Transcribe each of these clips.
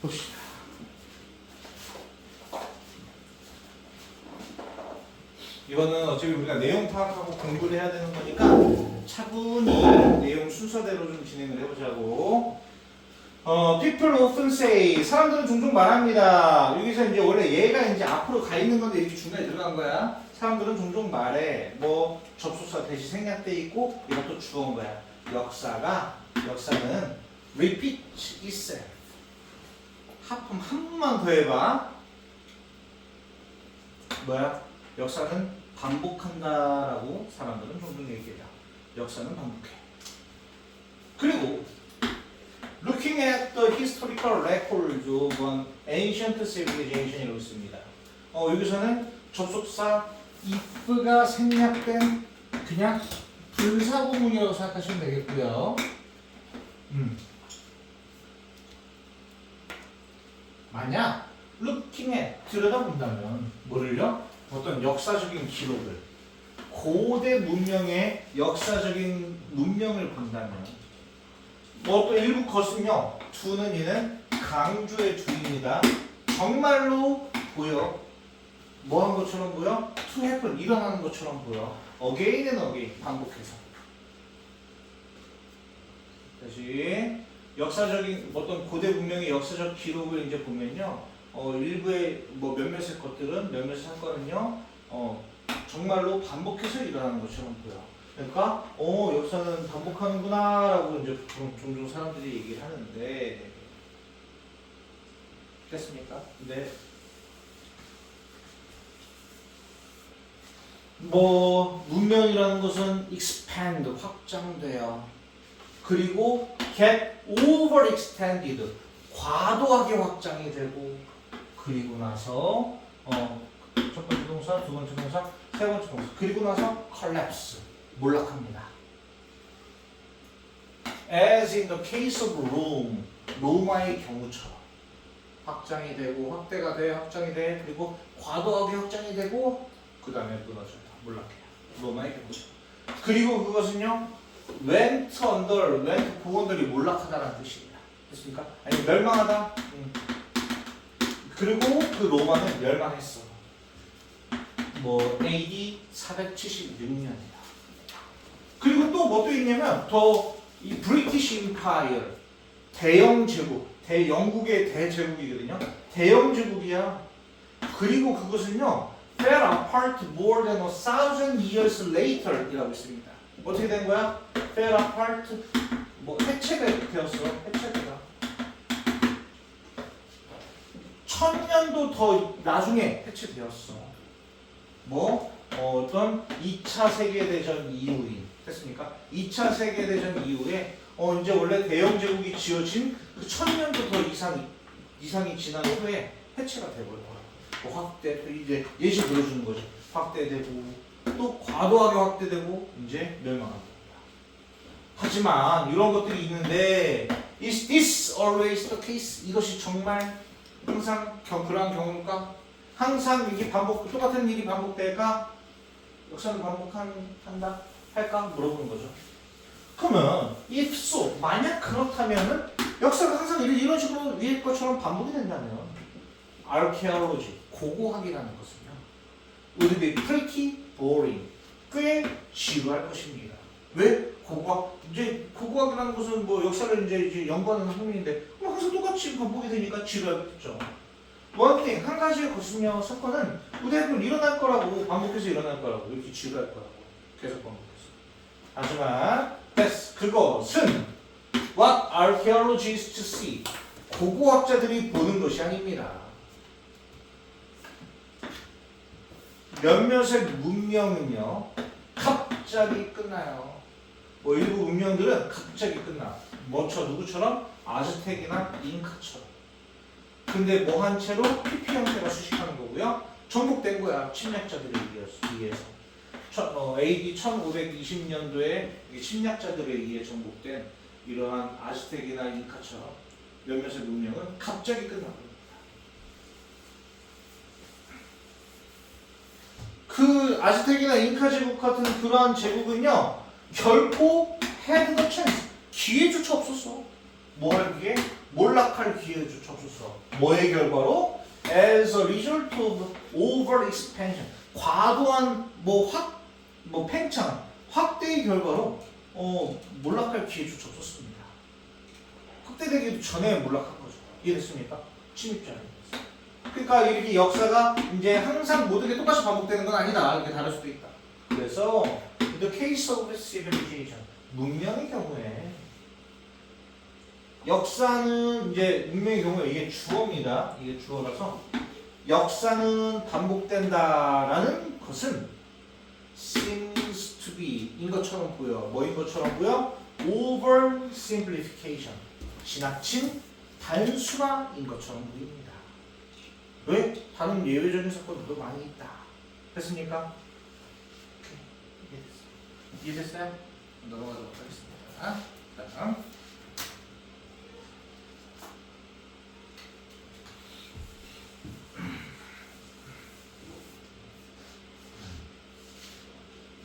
봅시다. 이거는 어차피 우리가 내용 파악하고 공부를 해야 되는 거니까 차분히 내용 순서대로 좀 진행을 해보자고. People often say, 사람들은 종종 말합니다. 여기서 이제 원래 얘가 이제 앞으로 가 있는 건데 이렇게 중간에 들어간 거야. 사람들은 종종 말해. 뭐 접속사 대시 생략돼 있고 이것도 주어인 거야. 역사는 repeat itself. 하품 한 번만 더 해봐. 뭐야? 역사는 반복한다라고 사람들은 종종 얘기해요. 역사는 반복해. 그리고 Looking at the historical records of an ancient civilization이라고 있습니다. 여기서는 접속사 if가 생략된 그냥 분사구문이라고 생각하시면 되겠고요. 만약 looking at 들여다본다면 뭐를요? 어떤 역사적인 기록을 고대 문명의 역사적인 문명을 본다면 뭐 또 일부 것은요. to는 이는 강조의 주입니다. 정말로 보여. 뭐 한 것처럼 보여? to happen 일어나는 것처럼 보여. again and again 반복해서. 다시 역사적인 어떤 고대 문명의 역사적 기록을 이제 보면요. 일부의 뭐 몇몇의 것들은 몇몇 사건은요. 정말로 반복해서 일어나는 것처럼 보여. 그러니까 역사는 반복하는구나 라고 이제 종종 사람들이 얘기를 하는데 됐습니까? 네. 뭐 문명이라는 것은 expand 확장돼요. 그리고 get overextended 과도하게 확장이 되고 그리고 나서 첫 번째 동사, 두 번째 동사, 세 번째 동사 그리고 나서 collapse 몰락합니다. As in the case of Rome 로마의 경우처럼 확장이 되고 확대가 돼 확장이 돼 그리고 과도하게 확장이 되고 그 다음에 무너져요. 몰락해요. 로마의 경우처럼. 그리고 그것은요 went 복원들이 몰락하다라는 뜻입니다. 됐습니까? 아니 멸망하다. 그리고 그 로마는 멸망했어. 뭐 AD 476년이다. 그리고 또 뭐 또 있냐면 이 브리티시 임파이어 대영 제국 영국의 대제국이거든요. 대영 제국이야. 그리고 그것은요 fell apart more than 1,000 years later 이라고 있습니다. 어떻게 된 거야? fell apart 뭐 해체되었어. 해체되다. 1000년도 더 나중에 해체되었어. 뭐 어떤 2차 세계대전 이후인 됐습니까? 2차 세계대전 이후에 이제 원래 대영 제국이 지어진 그 1000년도 더 이상이 지난 후에 해체가 돼버린 거야. 뭐 확대 이제 예시 들어주는 거죠. 확대되고 또 과도하게 확대되고 이제 멸망하는 겁니다. 하지만 이런 것들이 있는데 Is this always the case? 이것이 정말 항상 그러한 경우일까? 항상 이게 똑같은 일이 반복될까? 역사는 반복한다? 할까? 물어보는 거죠. 그러면 if so, 만약 그렇다면은 역사가 항상 이런 식으로 위의 것처럼 반복이 된다면 archaeology, 고고학이라는 것은요 would be pretty boring, 꽤 지루할 것입니다. 왜? 고고학, 이제 고고학이라는 것은 뭐 역사를 이제 연구하는 학문인데 항상 똑같이 반복이 되니까 지루하겠죠. One thing, 한 가지의 것은요, 사건은 무대학교 일어날 거라고, 반복해서 일어날 거라고, 이렇게 지루할 거라고, 계속 반복해서. 하지만, 그것은 what archaeologists see, 고고학자들이 보는 것이 아닙니다. 몇몇의 문명은요, 갑자기 끝나요. 뭐 일부 문명들은 갑자기 끝나. 누구처럼? 아즈텍이나 잉카처럼. 근데 뭐 한 채로 PP 형태가 수식하는 거고요. 정복된 거야. 침략자들에 의해서. AD 1520년도에 침략자들에 의해 정복된 이러한 아즈텍이나 잉카처럼 몇몇의 문명은 갑자기 끝나버립니다. 그 아즈텍이나 잉카 제국 같은 그러한 제국은요. 결코 had the chance. 기회조차 없었어. 뭐 할 기회? 몰락할 기회를 접수서. 뭐의 결과로? As a result of over expansion. 과도한 팽창, 확대의 결과로 몰락할 기회를 접수습니다. 확대되기도 전에 몰락한 거죠. 이해됐습니까? 침입자를. 그러니까 이렇게 역사가 이제 항상 모든 게 똑같이 반복되는 건 아니다. 이렇게 다를 수도 있다. 그래서 the case of civilization, 문명의 경우에 역사는 이제 문명의 경우에 이게 주어입니다. 이게 주어라서 역사는 반복된다라는 것은 seems to be 인 것처럼 보여. 뭐인 것처럼 보여? over simplification, 지나친 단순화인 것처럼 보입니다. 왜? 다른 예외적인 사건들도 많이 있다. 됐습니까? 이해됐어요? 넘어가도록 하겠습니다. 자,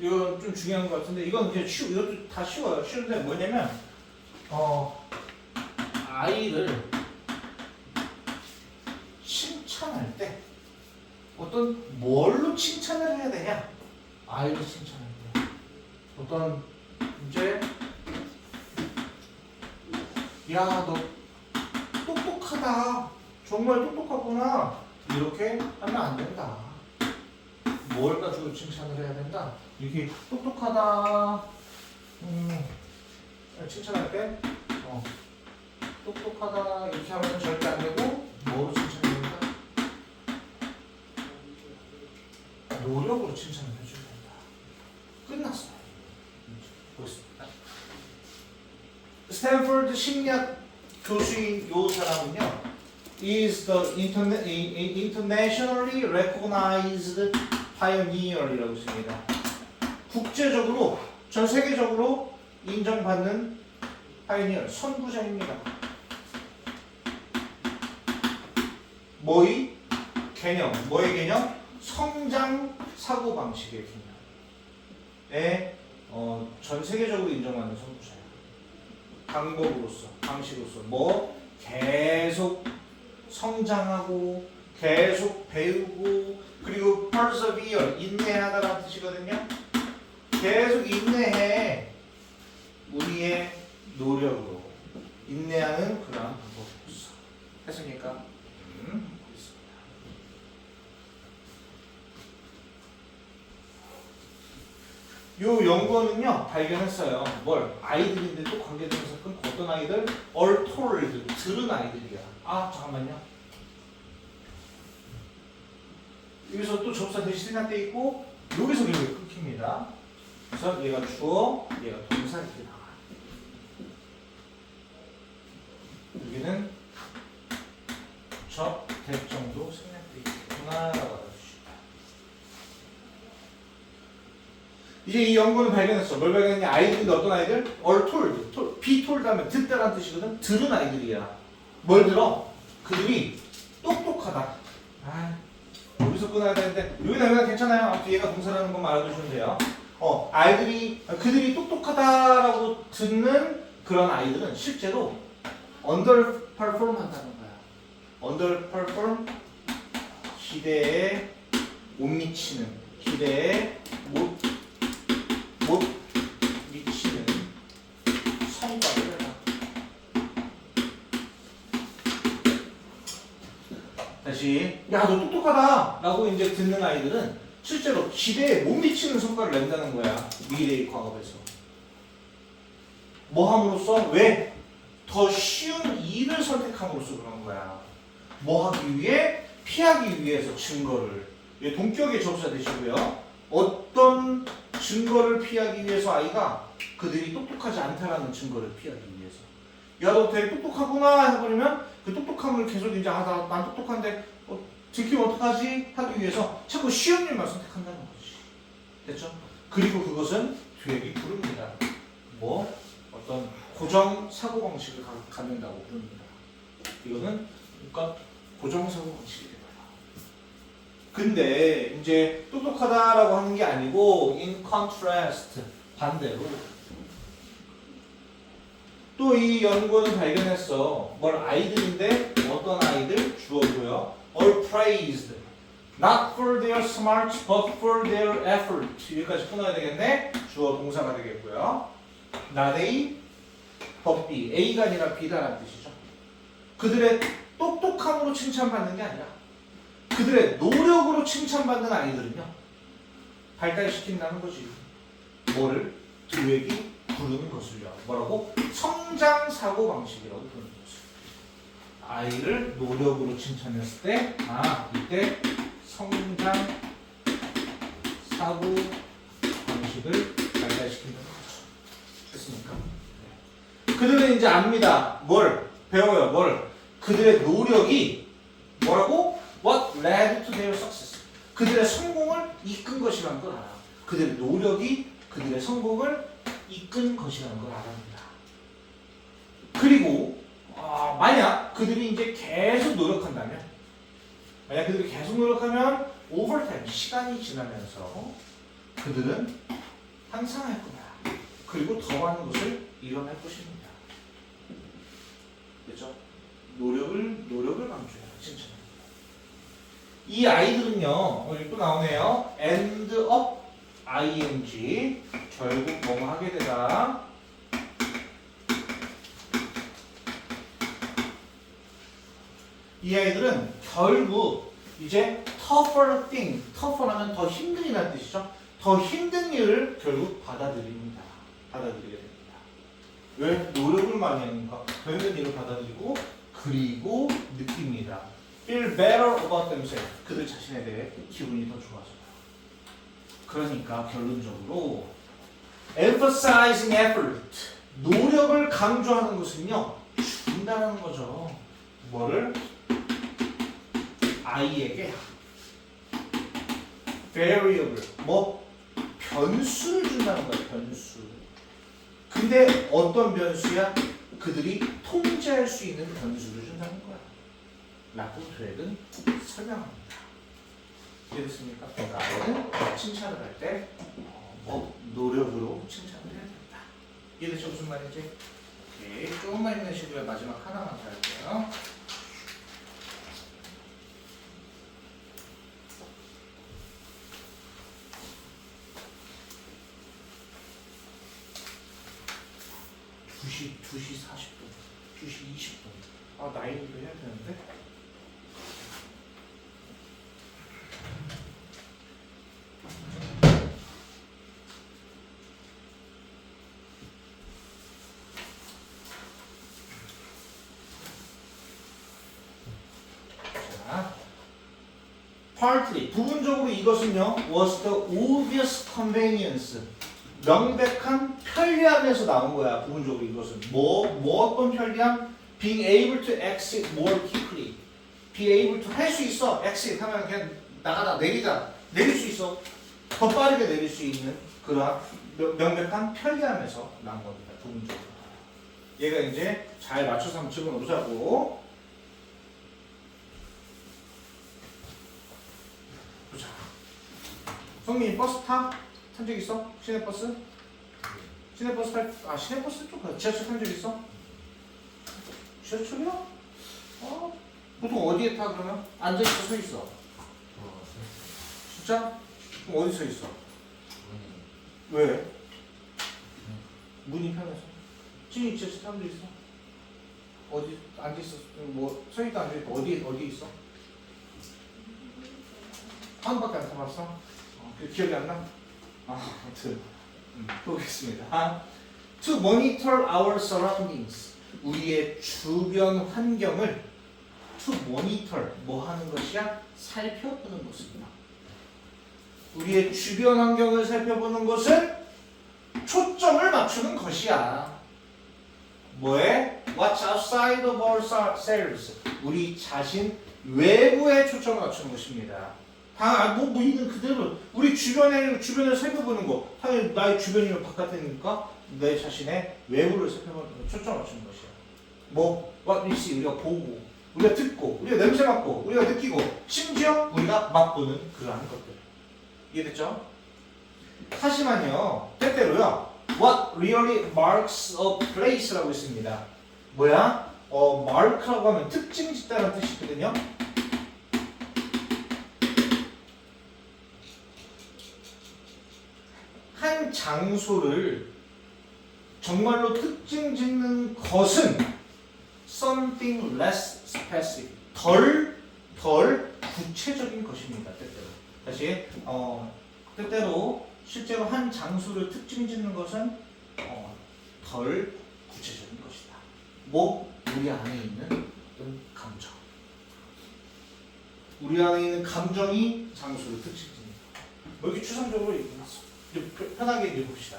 이건 좀 중요한 것 같은데 이건 그냥 이것도 다 쉬워요. 쉬운데 뭐냐면 아이를 칭찬할 때 어떤 뭘로 칭찬을 해야 되냐? 아이를 칭찬할 때 어떤 이제 야 너 똑똑하다, 정말 똑똑하구나 이렇게 하면 안 된다. 뭘 가지고 칭찬을 해야 된다? 이렇게 똑똑하다 칭찬할 때 똑똑하다 이렇게 하면 절대 안 되고 뭐로 칭찬해야 된다? 노력으로 칭찬을 해줘야 된다. 끝났어요. 보겠습니다. 스탠퍼드 심리학 교수인 요 사람은요, is the internationally recognized pioneer이라고 있습니다. 국제적으로, 전 세계적으로 인정받는 파이니어, 선구자입니다. 뭐의 개념? 성장 사고방식의 개념에 전 세계적으로 인정받는 선구자예요. 방법으로서, 방식으로서 계속 성장하고 계속 배우고 그리고 persevere, 인내하다라는 뜻이거든요. 계속 인내해. 우리의 노력으로 인내하는 그런 방법으로서. 했습니까? 요 연구원은요 발견했어요. 뭘? 아이들인데 또 관계되는 사건. 어떤 아이들? all told, 들은 아이들이야. 잠깐만요. 여기서 또 접사 대시 생략돼 있고 여기서 이렇게 끊깁니다. 그래서 얘가 주어, 얘가 동사 이렇게 나와요. 여기는 적, 대정도 생략돼 있구나라고 알아주시다. 이제 이 연구는 발견했어. 뭘 발견했냐? 아이들인데 어떤 아이들? all told, be told 하면 듣다라는 뜻이거든. 들은 아이들이야. 뭘 들어? 그들이 똑똑하다. 여기서 끊어야 되는데 여기다 여기가 괜찮아요. 아무튼 얘가 동사라는 것만 알아두시면 돼요. 그들이 똑똑하다라고 듣는 그런 아이들은 실제로 underperform 한다는 거야. underperform, 기대에 못 미치는, 기대에 못 미치는 성과를 해라. 다시, 야, 너 똑똑하다 라고 이제 듣는 아이들은 실제로 기대에 못 미치는 성과를 낸다는 거야. 미래의 과업에서. 뭐 함으로써? 왜? 더 쉬운 일을 선택함으로써 그런 거야. 뭐 하기 위해? 피하기 위해서 증거를. 동격의 접사 되시고요. 어떤 증거를 피하기 위해서 아이가 그들이 똑똑하지 않다라는 증거를 피하기 위해서. 야, 너 되게 똑똑하구나 해버리면 그 똑똑함을 계속 이제 난 똑똑한데 들키면 어떡하지? 하기 위해서 자꾸 쉬운 일만 선택한다는 거지. 됐죠? 그리고 그것은 되게 부릅니다. 어떤 고정 사고방식을 갖는다고 부릅니다. 이거는 그러니까 고정 사고방식이 돼요. 근데 이제 똑똑하다라고 하는 게 아니고 in contrast, 반대로 또 이 연구원은 발견했어. 뭘 아이들인데 어떤 아이들? 주어고요. All praised. Not for their smarts, but for their effort. 여기까지 끊어야 되겠네. 주어 동사가 되겠고요. Not A, but B. A가 아니라 B다라는 뜻이죠. 그들의 똑똑함으로 칭찬받는 게 아니라 그들의 노력으로 칭찬받는 아이들은요. 발달시킨다는 거지. 뭐를? 드래기 부르는 것을요. 뭐라고? 성장 사고방식이라고 부르는 것을. 아이를 노력으로 칭찬했을 때 이때 성장 사고 방식을 발달시킨다는 거죠. 됐습니까? 그들은 이제 압니다. 뭘? 배워요. 뭘? 그들의 노력이 뭐라고? What led to their success. 그들의 성공을 이끈 것이라는 걸 알아. 그들의 노력이 그들의 성공을 이끈 것이라는 걸 알아합니다. 그리고 만약 그들이 이제 계속 노력한다면 만약 그들이 계속 노력하면 오버타임 시간이 지나면서 그들은 향상할 거다. 그리고 더 많은 것을 이뤄낼 것입니다. 그렇죠? 노력을 강조해요. 칭찬합니다. 이 아이들은요. 여기 또 나오네요. end up ing 결국 뭐뭐 하게 되다. 이 아이들은 결국 이제 tougher thing, tougher하면 더 힘든이라는 뜻이죠. 더 힘든 일을 결국 받아들이게 됩니다. 왜? 노력을 많이 하니까 더 힘든 일을 받아들이고 그리고 느낍니다. feel better about themselves. 그들 자신에 대해 기분이 더 좋아져요. 그러니까 결론적으로 emphasizing effort, 노력을 강조하는 것은요 준다는 거죠. 뭐를? 아이에게 variable, 변수를 준다는 거예요. 변수. 근데 어떤 변수야? 그들이 통제할 수 있는 변수를 준다는 거야. 라고 드랙은 설명합니다. 이해됐습니까? 그러니까 아이는 칭찬을 할 때 노력으로 칭찬을 해야 된다. 이해됐죠? 무슨 말인지? 오케이. 조금만 힘내시고요. 마지막 하나만 더 할게요. (2시 40분) 2시 20분 나이도 해야 되는데 자, partly 부분적으로 이것은요 was the obvious convenience 명백한 편리함에서 나온 거야. 부분적으로 이것은 어떤 편리함? being able to exit more quickly. be able to 할 수 있어. exit 하면 그냥 나가다 내릴 수 있어. 더 빠르게 내릴 수 있는 그러한 명백한 편리함에서 나온 겁니다. 부분적으로. 얘가 이제 잘 맞춰서 한번 집어넣자고. 보자. 성민이 버스 탄 적 있어? 시내버스? 시내버스 좀 지하철 탄 적 있어? 지하철이요? 보통 어디에 타 그러면? 앉아있어, 서 있어? 진짜? 그럼 어디 서 있어? 왜? 문이 편해서. 찐이 지하철 탄 적 있어? 어디 앉아있어? 서 있다 앉아있다 어디 있어? 한 번밖에 안 타봤어? 기억이 안 나? 아무튼 보겠습니다. To monitor our surroundings, 우리의 주변 환경을 to monitor 뭐 하는 것이야? 살펴보는 것입니다. 우리의 주변 환경을 살펴보는 것은 초점을 맞추는 것이야. 뭐에? What's outside of ourselves, 우리 자신 외부에 초점을 맞추는 것입니다. 있는 그대로 우리 주변을 살펴보는 거. 당연히 나의 주변이면 바깥이니까 내 자신의 외부를 살펴보는 거, 초점을 맞추는 것이야. what we see, 우리가 보고, 우리가 듣고, 우리가 냄새 맡고, 우리가 느끼고, 심지어 우리가 맛보는 그러한 것들. 이해됐죠? 하지만요, 때때로요, What really marks a place라고 있습니다. 뭐야? mark라고 하면 특징 짓다라는 뜻이거든요. 한 장소를 정말로 특징 짓는 것은 something less specific, 덜 구체적인 것입니다. 때때로. 다시 때때로 실제로 한 장소를 특징 짓는 것은 덜 구체적인 것이다. 뭐 우리 안에 있는 어떤 감정, 우리 안에 있는 감정이 장소를 특징 짓는다. 뭐 이렇게 추상적으로 얘기해놨어. 편하게 이제 봅시다.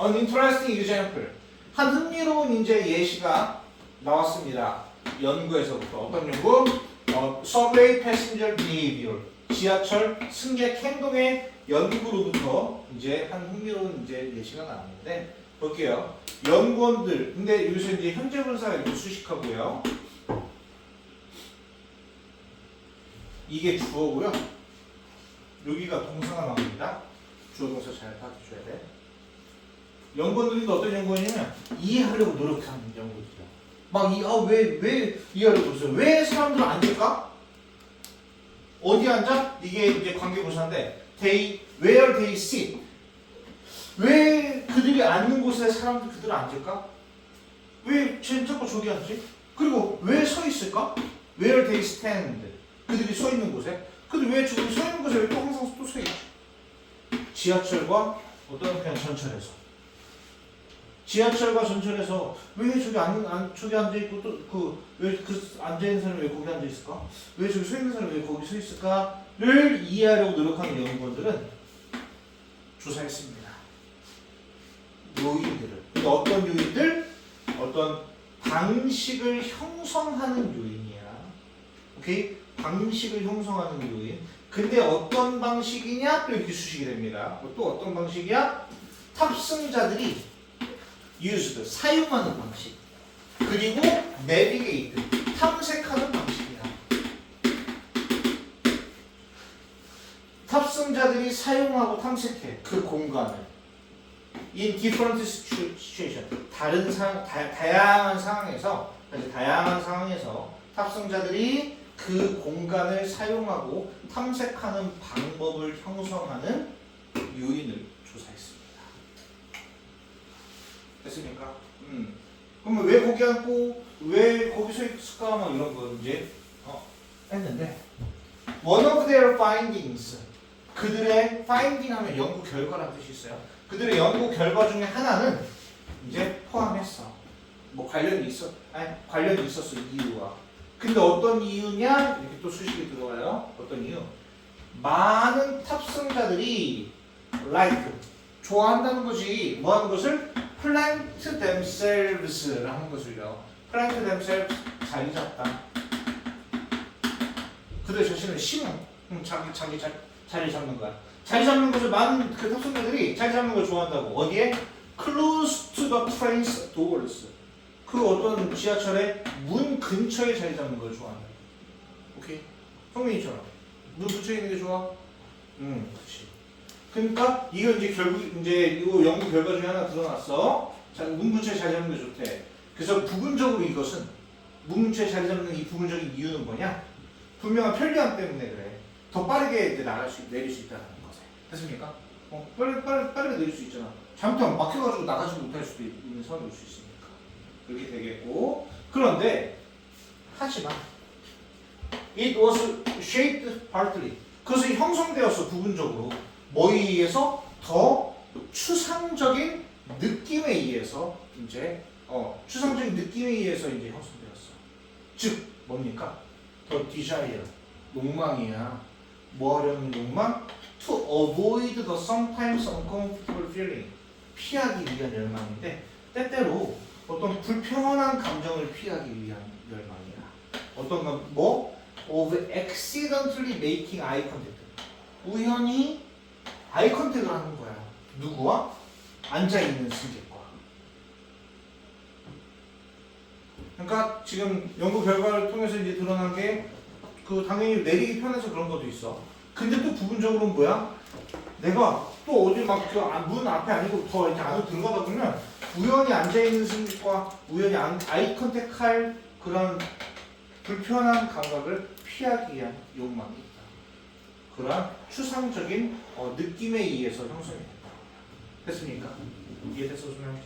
An interesting example. 한 흥미로운 이제 예시가 나왔습니다. 연구에서부터 어떤 연구? Subway passenger behavior. 지하철 승객 행동의 연구로부터 이제 한 흥미로운 이제 예시가 나왔는데 볼게요. 연구원들. 근데 여기서 이제 현재 분사가 이렇게 수식하고요. 이게 주어고요. 여기가 동사가 나옵니다. 주어 동사 잘 파악해줘야 돼. 연구원들이 어떤 연구원이냐면 이해하려고 노력하는 연구들이야. 막 왜 이해하려고 그러세요? 왜 사람들은 앉을까? 어디 앉아? 이게 이제 관계부사인데 where they sit. 왜 그들이 앉는 곳에 사람들 그들은 앉을까? 왜 쟤는 자꾸 저기 앉지? 그리고 왜 서 있을까? where they stand. 그들이 서 있는 곳에. 근데 왜 저기 서 있는 곳에 왜 또 항상 또 서 있지? 지하철과 어떤 그냥 전철에서. 지하철과 전철에서 왜 저기 저기 앉아 있고 또 왜 앉아 있는 사람이 왜 거기 앉아 있을까? 왜 저기 서 있는 사람이 왜 거기 서 있을까?를 이해하려고 노력하는 연구원들은 조사했습니다. 요인들을. 근데 어떤 요인들? 어떤 방식을 형성하는 요인이야. 오케이? 방식을 형성하는 요인. 근데 어떤 방식이냐? 또 이렇게 수식이 됩니다. 또 어떤 방식이야? 탑승자들이 used, 사용하는 방식. 그리고 navigate, 탐색하는 방식이야. 탑승자들이 사용하고 탐색해. 그 공간을. In different situation. 다양한 상황에서 탑승자들이 그 공간을 사용하고 탐색하는 방법을 형성하는 요인을 조사했습니다. 됐습니까? 그러면 왜 거기 앉고 왜 거기서 있을까? 막 이런 거 이제 했는데 one of their findings, 그들의 finding 하면 연구 결과라는 뜻이 있어요. 그들의 연구 결과 중에 하나는 이제 포함했어. 뭐 관련이 있었어 이유와. 근데 어떤 이유냐? 이렇게 또 수식이 들어와요. 어떤 이유? 많은 탑승자들이 like, 좋아한다는 것이 뭐 하는 것을? plant themselves 라는 것을요. plant themselves, 자리 잡다. 그들 자신을 심어. 자기 자리 잡는 거야. 자리 잡는 것을 많은 그 탑승자들이 자리 잡는 걸 좋아한다고. 어디에? close to the train's doors. 그 어떤 지하철의 문 근처에 자리 잡는 걸 좋아한다. 오케이? 성민이처럼. 문 근처에 있는 게 좋아? 그렇지. 그러니까 이거 이제 결국 이제 이 연구 결과 중에 하나 드러났어. 자, 문 근처에 자리 잡는 게 좋대. 그래서 부분적으로 이것은 문 근처에 자리 잡는 이 부분적인 이유는 뭐냐? 분명한 편리함 때문에 그래. 더 빠르게 이제 내릴 수 있다는 거지. 됐습니까? 빠르게 내릴 수 있잖아. 잘못하면 막혀가지고 나가지 못할 수도 있는 상황이 올 수 있으니까. 그렇게 되겠고. 그런데 하지만 it was shaped partly. 그것이 형성되었어 부분적으로. 뭐에 의해서? 더 추상적인 느낌에 의해서 이제 추상적인 느낌에 의해서 이제 형성되었어. 즉 뭡니까? 더 desire, 욕망이야. 뭐 하려는 욕망? To avoid the sometimes uncomfortable feeling. 피하기 위한 열망인데 때때로 어떤 불편한 감정을 피하기 위한 열망이야. 어떤 건 뭐? Of accidentally making eye contact. 우연히 아이 컨택을 하는 거야. 누구와? 앉아있는 승객과. 그러니까 지금 연구 결과를 통해서 이제 드러난 게 그 당연히 내리기 편해서 그런 것도 있어. 근데 또 부분적으로는 뭐야? 내가 또 어디 막 그 문 앞에 아니고 더 이렇게 안으로 들어가다 보면 우연히 앉아있는 승객과 우연히 아이 컨택할 그런 불편한 감각을 피하기 위한 욕망이 있다. 그러한 추상적인 느낌에 의해서 형성이 된다. 됐습니까? 이해됐어, 소명씨?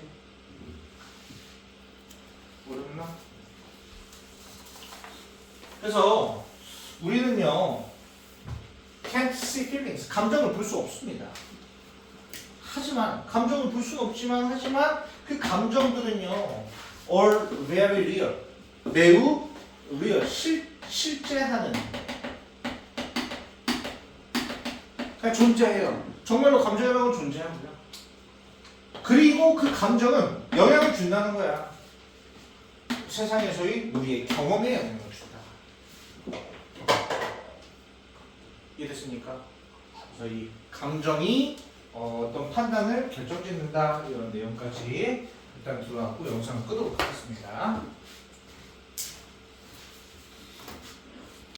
모르나? 그래서 우리는요 can't see feelings, 감정을 볼 수 없습니다. 하지만 감정을 볼 수는 없지만 그 감정들은요 are very real, 매우 real, 실제하는 그냥 존재해요. 정말로 감정이라고 존재하고요. 그리고 그 감정은 영향을 준다는 거야. 세상에서의 우리의 경험에 영향을 준다. 이해됐습니까? 그래서 이 감정이 어떤 판단을 결정짓는다 이런 내용까지 일단 들어갔고 영상을 끄도록 하겠습니다.